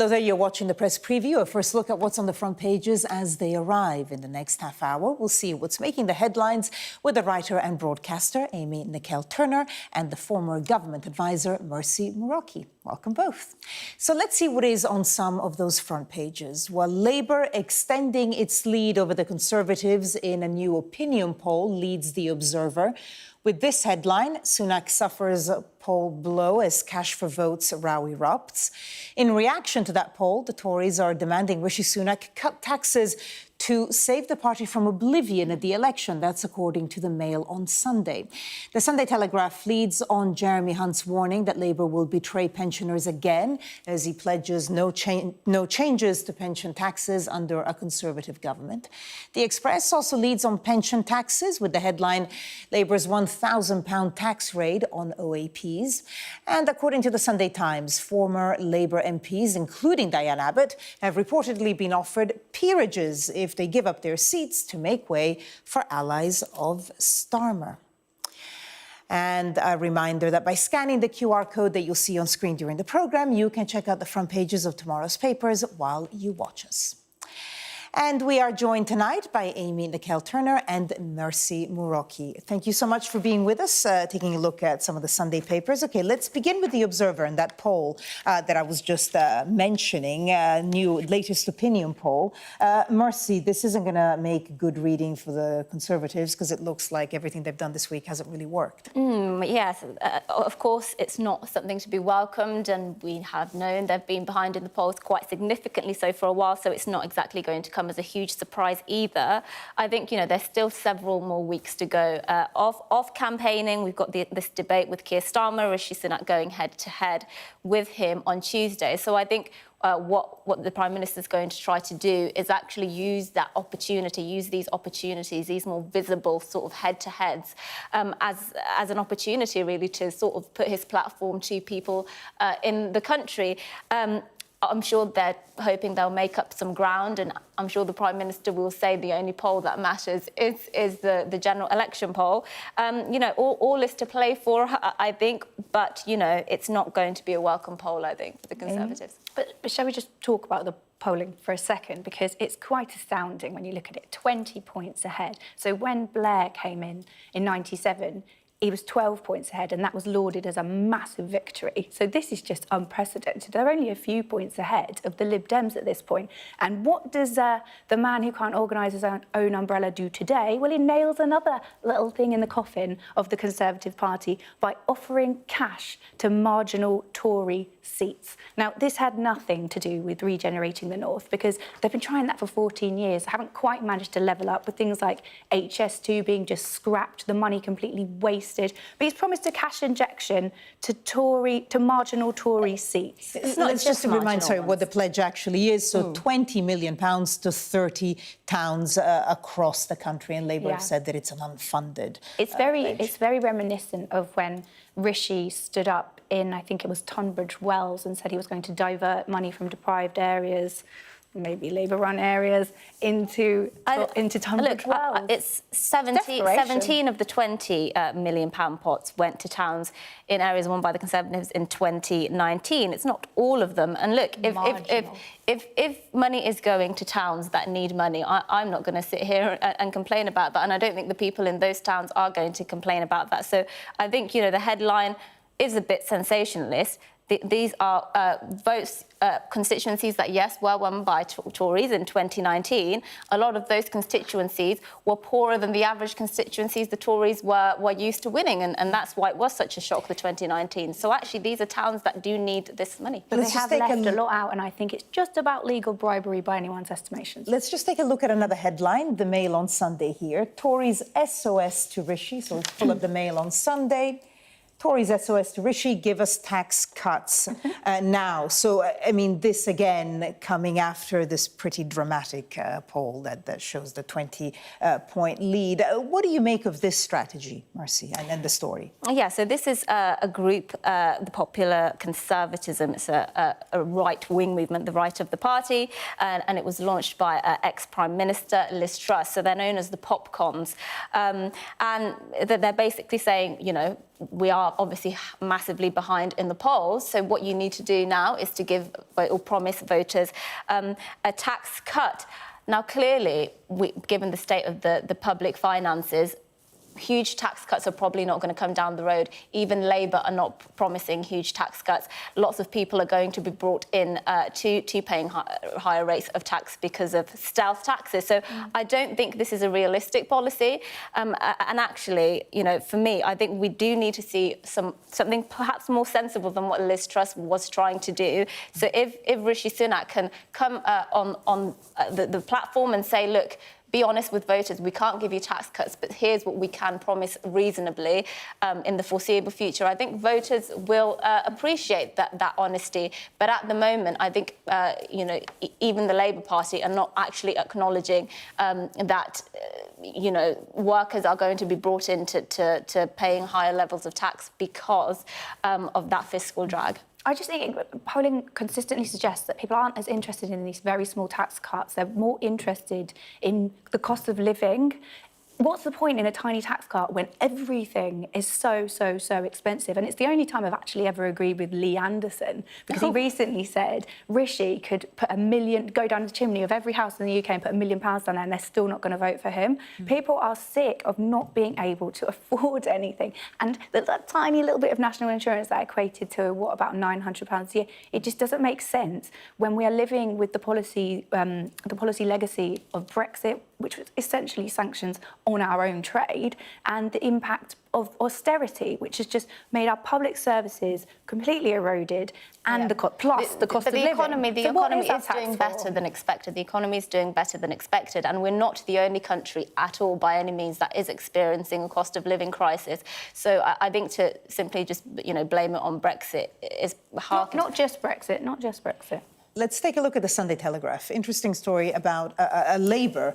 Though there you're watching the press preview, a first look at what's on the front pages as they arrive. In the next half hour, we'll see what's making the headlines with the writer and broadcaster Amy Nicole-Turner and the former government advisor Mercy Muroki. Welcome both. So let's see what is on some of those front pages. While Labour extending its lead over the Conservatives in a new opinion poll, leads the Observer. With this headline, Sunak suffers a poll blow as cash for votes row erupts. In reaction to that poll, the Tories are demanding Rishi Sunak cut taxes to save the party from oblivion at the election. That's according to the Mail on Sunday. The Sunday Telegraph leads on Jeremy Hunt's warning that Labour will betray pensioners again as he pledges no changes to pension taxes under a Conservative government. The Express also leads on pension taxes with the headline, Labour's £1,000 tax raid on OAPs. And according to the Sunday Times, former Labour MPs, including Diane Abbott, have reportedly been offered peerages if they give up their seats to make way for allies of Starmer. And a reminder that by scanning the QR code that you'll see on screen during the programme, you can check out the front pages of tomorrow's papers while you watch us. And we are joined tonight by Amy Nicole-Turner and Mercy Muroki. Thank you so much for being with us, taking a look at some of the Sunday papers. OK, let's begin with the Observer and that poll that I was just mentioning, new latest opinion poll. Mercy, this isn't going to make good reading for the Conservatives because it looks like everything they've done this week hasn't really worked. Yes, of course, it's not something to be welcomed, and we have known they've been behind in the polls quite significantly so for a while, so it's not exactly going to come as a huge surprise either. I think, there's still several more weeks to go off campaigning. We've got this debate with Keir Starmer, Rishi Sunak going head-to-head with him on Tuesday. So I think what the Prime Minister is going to try to do is actually use that opportunity, use these opportunities, these more visible sort of head-to-heads as an opportunity really to sort of put his platform to people in the country. I'm sure they're hoping they'll make up some ground, and I'm sure the Prime Minister will say the only poll that matters is the general election poll. All is to play for, I think, but, it's not going to be a welcome poll, I think, for the Conservatives. But shall we just talk about the polling for a second, because it's quite astounding when you look at it, 20 points ahead. So when Blair came in 97, he was 12 points ahead, and that was lauded as a massive victory. So this is just unprecedented. They're only a few points ahead of the Lib Dems at this point. And what does the man who can't organise his own umbrella do today? Well, he nails another little thing in the coffin of the Conservative Party by offering cash to marginal Tory seats. Now, this had nothing to do with regenerating the North, because they've been trying that for 14 years, haven't quite managed to level up, with things like HS2 being just scrapped, the money completely wasted. But he's promised a cash injection to marginal Tory seats. Let's just remind, what the pledge actually is. So £20 million to 30 towns across the country, and Labour have said that it's an unfunded It's very reminiscent of when Rishi stood up in, I think it was Tunbridge Wells, and said he was going to divert money from deprived areas, maybe Labour-run areas, into Tunbridge Wells. It's 17 of the £20 million pots went to towns in areas won by the Conservatives in 2019. It's not all of them. And look, if money is going to towns that need money, I'm not going to sit here and complain about that. And I don't think the people in those towns are going to complain about that. So I think, the headline is a bit sensationalist. These are votes, constituencies that, yes, were won by Tories in 2019. A lot of those constituencies were poorer than the average constituencies the Tories were used to winning, and that's why it was such a shock, the 2019. So actually, these are towns that do need this money. But they have left a lot out, and I think it's just about legal bribery by anyone's estimations. Let's just take a look at another headline, the Mail on Sunday here. Tories SOS to Rishi, so let's pull up the Mail on Sunday. Tories SOS to Rishi, give us tax cuts now. So, I mean, this again coming after this pretty dramatic poll that shows the 20-point lead. What do you make of this strategy, Mercy, and the story? Yeah, so this is a group, the Popular Conservatism. It's a right-wing movement, the right of the party, and it was launched by ex-Prime Minister Liz Truss. So they're known as the Popcons. And they're basically saying, we are obviously massively behind in the polls. So what you need to do now is to give or promise voters a tax cut. Now, clearly, given the state of the public finances, huge tax cuts are probably not going to come down the road. Even Labour are not promising huge tax cuts. Lots of people are going to be brought in to paying higher rates of tax because of stealth taxes. So I don't think this is a realistic policy. And actually, you know, for me, I think we do need to see something perhaps more sensible than what Liz Truss was trying to do. So if Rishi Sunak can come on the platform and say, look, be honest with voters, we can't give you tax cuts, but here's what we can promise reasonably in the foreseeable future. I think voters will appreciate that honesty. But at the moment, I think, you know, even the Labour Party are not actually acknowledging that, you know, workers are going to be brought into paying higher levels of tax because of that fiscal drag. I just think polling consistently suggests that people aren't as interested in these very small tax cuts. They're more interested in the cost of living. What's the point in a tiny tax cut when everything is so expensive? And it's the only time I've actually ever agreed with Lee Anderson, because he recently said Rishi could put go down the chimney of every house in the UK and put £1 million down there, and they're still not going to vote for him. People are sick of not being able to afford anything. And that tiny little bit of national insurance that equated to, what, about £900 a year, it just doesn't make sense when we are living with the policy legacy of Brexit, which was essentially sanctions on our own trade, and the impact of austerity, which has just made our public services completely eroded, and the cost of living. The economy is doing better than expected. The economy is doing better than expected, and we're not the only country at all, by any means, that is experiencing a cost of living crisis. So I think to simply just, you know, blame it on Brexit is hard. Not just Brexit, not just Brexit. Let's take a look at the Sunday Telegraph. Interesting story about a Labour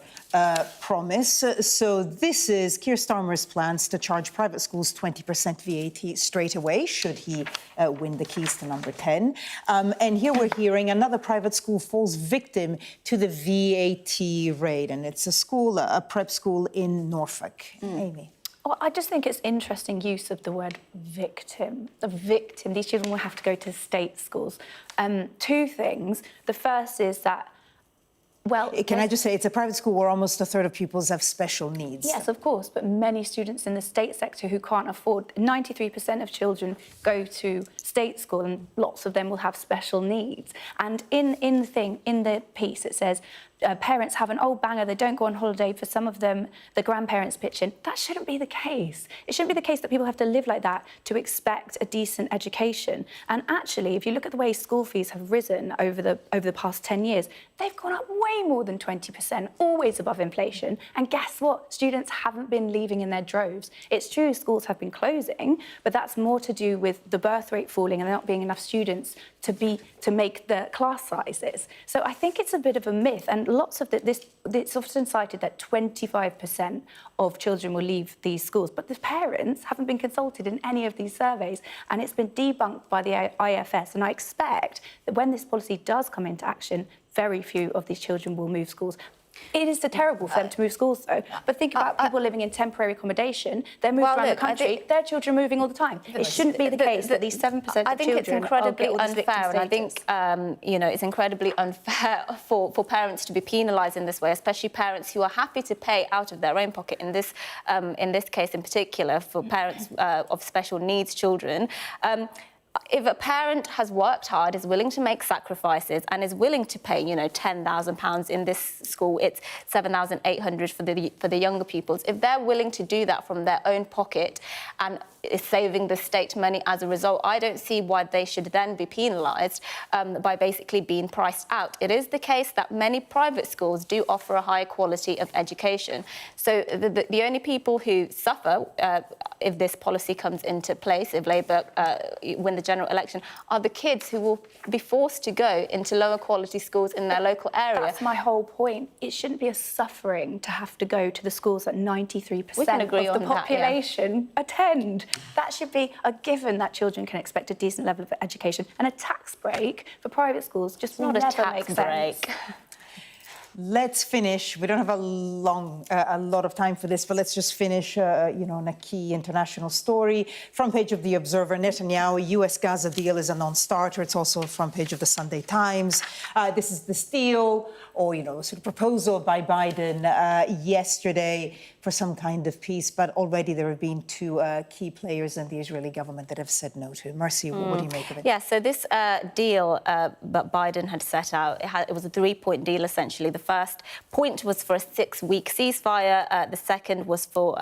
promise. So this is Keir Starmer's plans to charge private schools 20% VAT straight away, should he win the keys to number 10. And here we're hearing another private school falls victim to the VAT raid. And it's a school, a prep school in Norfolk. Amy. Well, I just think it's interesting use of the word victim. The victim. These children will have to go to state schools. Two things. The first is that, well... Can I just say, it's a private school where almost a third of pupils have special needs. Yes, of course, but many students in the state sector who can't afford... 93% of children go to state school, and lots of them will have special needs. And in the piece, it says... parents have an old banger, they don't go on holiday. For some of them, the grandparents pitch in. That shouldn't be the case. It shouldn't be the case that people have to live like that to expect a decent education. And actually, if you look at the way school fees have risen over the past 10 years, they've gone up way more than 20%, always above inflation. And guess what? Students haven't been leaving in their droves. It's true schools have been closing, but that's more to do with the birth rate falling and there not being enough students to make the class sizes. So I think it's a bit of a myth, and lots of it's often cited that 25% of children will leave these schools, but the parents haven't been consulted in any of these surveys, and it's been debunked by the IFS. And I expect that when this policy does come into action, very few of these children will move schools. It is terrible for them to move schools, though. But think about people living in temporary accommodation. They're moved around the country. Their children are moving all the time. It shouldn't be the case that these 7% of children... I think it's incredibly unfair, and I think, you know, it's incredibly unfair for parents to be penalised in this way, especially parents who are happy to pay out of their own pocket, in this case in particular, for parents of special needs children. If a parent has worked hard, is willing to make sacrifices, and is willing to pay, you know, £10,000 in this school, it's £7,800 for the younger pupils. If they're willing to do that from their own pocket and is saving the state money as a result, I don't see why they should then be penalised by basically being priced out. It is the case that many private schools do offer a high quality of education. So the only people who suffer if this policy comes into place, if Labour win the general election, are the kids who will be forced to go into lower quality schools in their local area. That's my whole point. It shouldn't be a suffering to have to go to the schools that 93% of the population attend. That should be a given, that children can expect a decent level of education. And a tax break for private schools just will never make sense. Let's finish. We don't have a lot of time for this, but let's just finish, on a key international story. Front page of The Observer, Netanyahu, US-Gaza deal is a non-starter. It's also front page of the Sunday Times. This is this deal, or, sort of proposal by Biden yesterday for some kind of peace, but already there have been two key players in the Israeli government that have said no to it. Mercy, what do you make of it? Yeah, so this deal that Biden had set out, it was a three-point deal, essentially. The first point was for a 6-week ceasefire. The second was for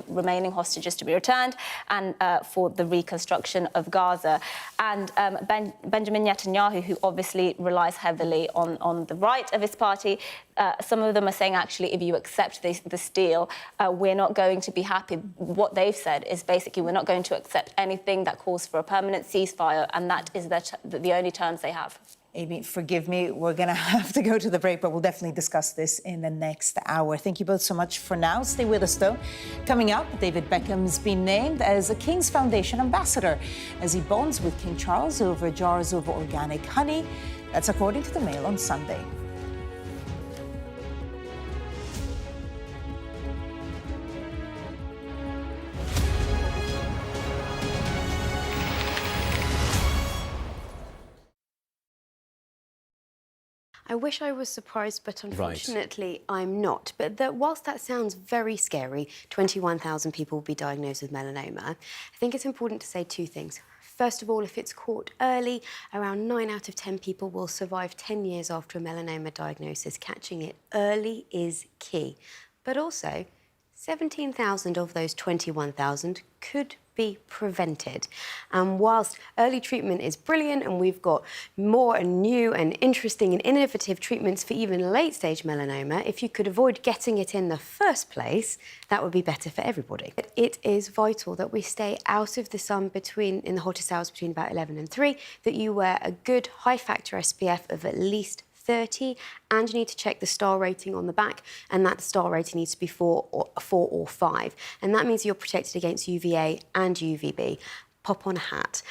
remaining hostages to be returned and for the reconstruction of Gaza. And Benjamin Netanyahu, who obviously relies heavily on the right of his party, some of them are saying, actually, if you accept this deal, we're not going to be happy. What they've said is basically we're not going to accept anything that calls for a permanent ceasefire, and that is the only terms they have. Amy, forgive me, we're going to have to go to the break, but we'll definitely discuss this in the next hour. Thank you both so much for now. Stay with us, though. Coming up, David Beckham's been named as a King's Foundation ambassador as he bonds with King Charles over jars of organic honey. That's according to the Mail on Sunday. I wish I was surprised, but unfortunately I'm not. But whilst that sounds very scary, 21,000 people will be diagnosed with melanoma, I think it's important to say two things. First of all, if it's caught early, around 9 out of 10 people will survive 10 years after a melanoma diagnosis. Catching it early is key. But also, 17,000 of those 21,000 could be prevented. And whilst early treatment is brilliant and we've got more and new and interesting and innovative treatments for even late-stage melanoma, if you could avoid getting it in the first place, that would be better for everybody. But it is vital that we stay out of the sun in the hottest hours between about 11 and 3, that you wear a good high-factor SPF of at least 30, and you need to check the star rating on the back, and that star rating needs to be 4 or 5. And that means you're protected against UVA and UVB. Pop on a hat.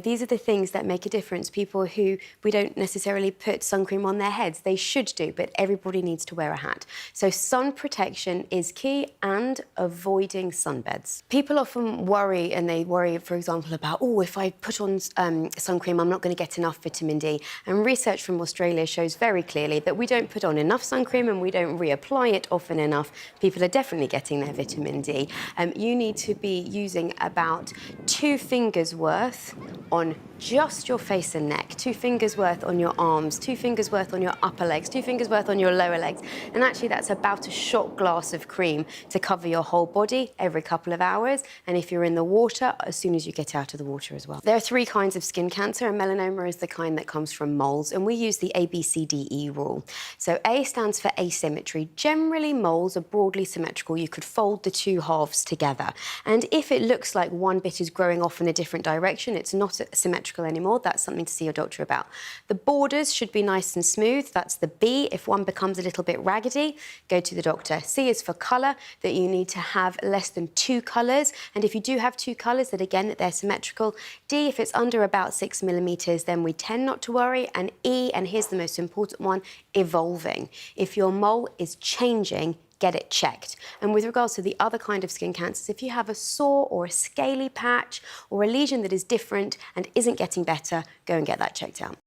These are the things that make a difference. People who we don't necessarily put sun cream on their heads, they should do, but everybody needs to wear a hat. So sun protection is key, and avoiding sunbeds. People often worry, and they worry, for example, about, if I put on sun cream, I'm not going to get enough vitamin D. And research from Australia shows very clearly that we don't put on enough sun cream and we don't reapply it often enough. People are definitely getting their vitamin D. You need to be using about 2 fingers worth on just your face and neck, 2 fingers worth on your arms, 2 fingers worth on your upper legs, 2 fingers worth on your lower legs. And actually that's about a shot glass of cream to cover your whole body every couple of hours. And if you're in the water, as soon as you get out of the water as well. There are 3 kinds of skin cancer, and melanoma is the kind that comes from moles. And we use the ABCDE rule. So A stands for asymmetry. Generally, moles are broadly symmetrical. You could fold the 2 halves together. And if it looks like one bit is growing off in a different direction, it's not symmetrical anymore. That's something to see your doctor about. The borders should be nice and smooth. That's the B. If one becomes a little bit raggedy, go to the doctor. C is for colour, that you need to have less than 2 colours. And if you do have 2 colours, that again, that they're symmetrical. D, if it's under about 6 millimetres, then we tend not to worry. And E, and here's the most important one, evolving. If your mole is changing, get it checked. And with regards to the other kind of skin cancers, if you have a sore or a scaly patch or a lesion that is different and isn't getting better, go and get that checked out.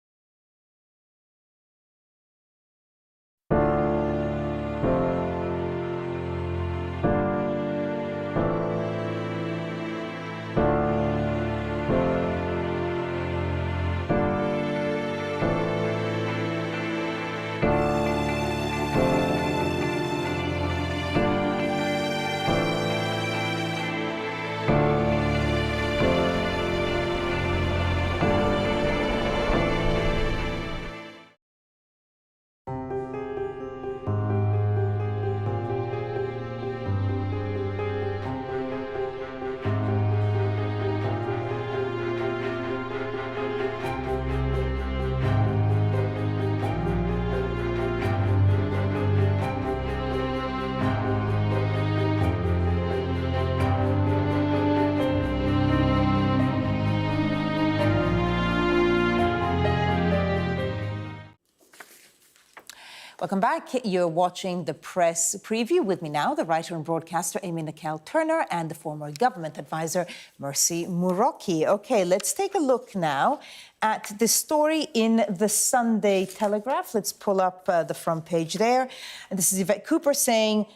Welcome back. You're watching the press preview. With me now, the writer and broadcaster Amy Nicole-Turner and the former government advisor Mercy Muroki. OK, let's take a look now at the story in the Sunday Telegraph. Let's pull up the front page there. And this is Yvette Cooper saying,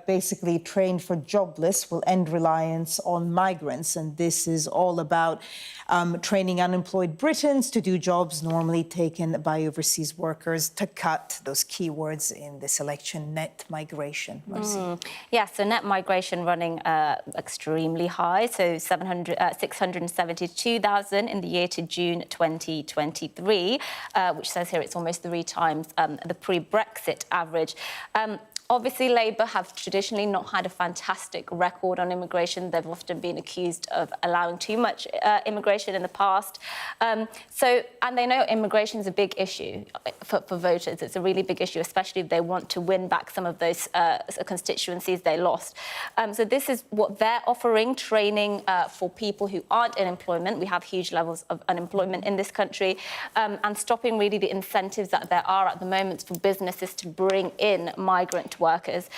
basically train for jobless will end reliance on migrants. And this is all about training unemployed Britons to do jobs normally taken by overseas workers, to cut those keywords in this election, net migration. Mercy. Yeah, so net migration running extremely high, so 672,000 in the year to June 2023, which says here it's almost 3 times the pre-Brexit average. Obviously, Labour have traditionally not had a fantastic record on immigration. They've often been accused of allowing too much immigration in the past. And they know immigration is a big issue for voters. It's a really big issue, especially if they want to win back some of those constituencies they lost. So this is what they're offering, training for people who aren't in employment. We have huge levels of unemployment in this country, and stopping really the incentives that there are at the moment for businesses to bring in migrant workers.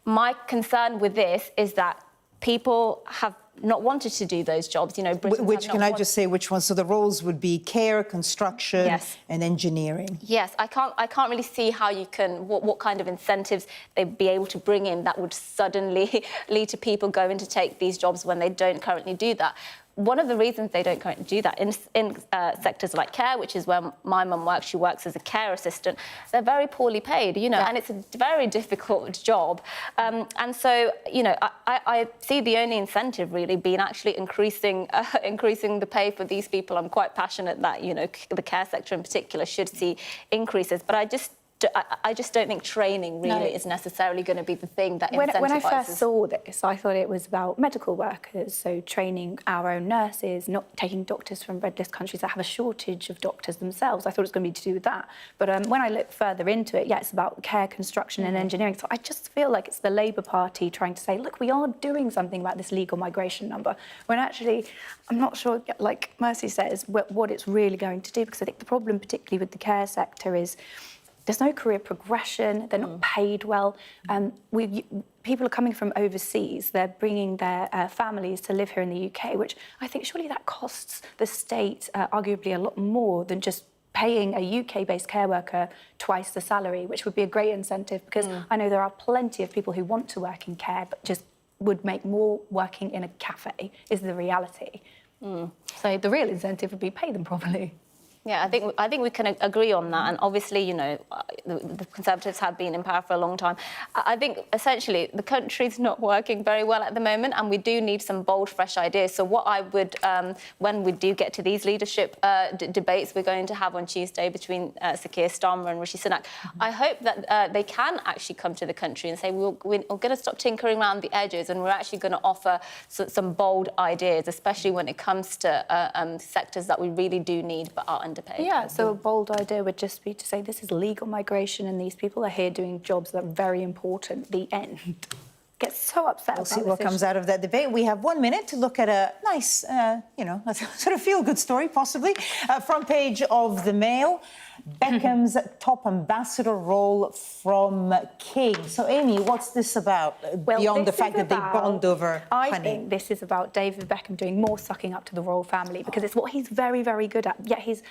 My concern with this is that people have not wanted to do those jobs. You know, which can I just say which ones? So the roles would be care, construction, yes, and engineering. Yes, I can't really see how you can what kind of incentives they'd be able to bring in that would suddenly lead to people going to take these jobs when they don't currently do that. One of the reasons they don't currently do that in sectors like care, which is where my mum works, she works as a care assistant, they're very poorly paid, you know, and it's a very difficult job. And so, you know, I see the only incentive really being actually increasing the pay for these people. I'm quite passionate that, you know, the care sector in particular should see increases, but I just don't think training really is necessarily going to be the thing that incentivises. When I first saw this, I thought it was about medical workers, so training our own nurses, not taking doctors from red list countries that have a shortage of doctors themselves. I thought it was going to be to do with that. But when I look further into it, it's about care, construction and engineering. So I just feel like it's the Labour Party trying to say, look, we are doing something about this legal migration number, when actually I'm not sure, like Mercy says, what it's really going to do, because I think the problem particularly with the care sector is there's no career progression, they're not paid well. People are coming from overseas, they're bringing their families to live here in the UK, which I think surely that costs the state arguably a lot more than just paying a UK-based care worker twice the salary, which would be a great incentive, because I know there are plenty of people who want to work in care, but just would make more working in a cafe, is the reality. So the real incentive would be pay them properly. Yeah, I think we can agree on that. And obviously, you know, the Conservatives have been in power for a long time. I think, essentially, the country's not working very well at the moment, and we do need some bold, fresh ideas. So what I would, when we do get to these leadership debates we're going to have on Tuesday between Sir Keir Starmer and Rishi Sunak, I hope that they can actually come to the country and say, we're going to stop tinkering around the edges, and we're actually going to offer some bold ideas, especially when it comes to sectors that we really do need but are underpaid. Yeah, so a bold idea would just be to say this is legal migration and these people are here doing jobs that are very important. The end. Get so upset We'll about see what this comes out of that debate. We have 1 minute to look at a nice, you know, a sort of feel-good story, possibly. Front page of the Mail. Beckham's top ambassador role from King. So, Amy, what's this about, beyond the fact that they bond over honey? I think this is about David Beckham doing more sucking up to the royal family, because it's what he's very, very good at. Yet he's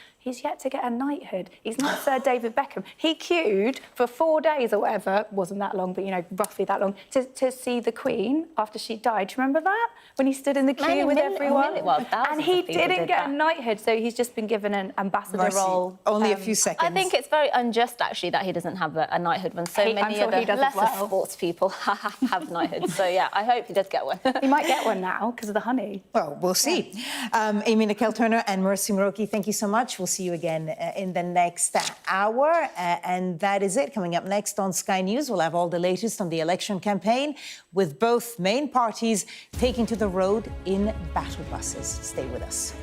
yet to get a knighthood. He's not Sir David Beckham. He queued for 4 days or whatever, wasn't that long, but, you know, roughly that long, to see the Queen after she died. Do you remember that? When he stood in the queue with everyone? And he didn't get a knighthood, so he's just been given an ambassador role. Only a few seconds. I think it's very unjust, actually, that he doesn't have a knighthood when so many other lesser sports people have knighthoods. So, yeah, I hope he does get one. He might get one now because of the honey. Well, we'll see. Amy Nicole-Turner and Mercy Muroki, thank you so much. We'll see you again in the next hour. And that is it. Coming up next on Sky News, we'll have all the latest on the election campaign, with both main parties taking to the road in battle buses. Stay with us.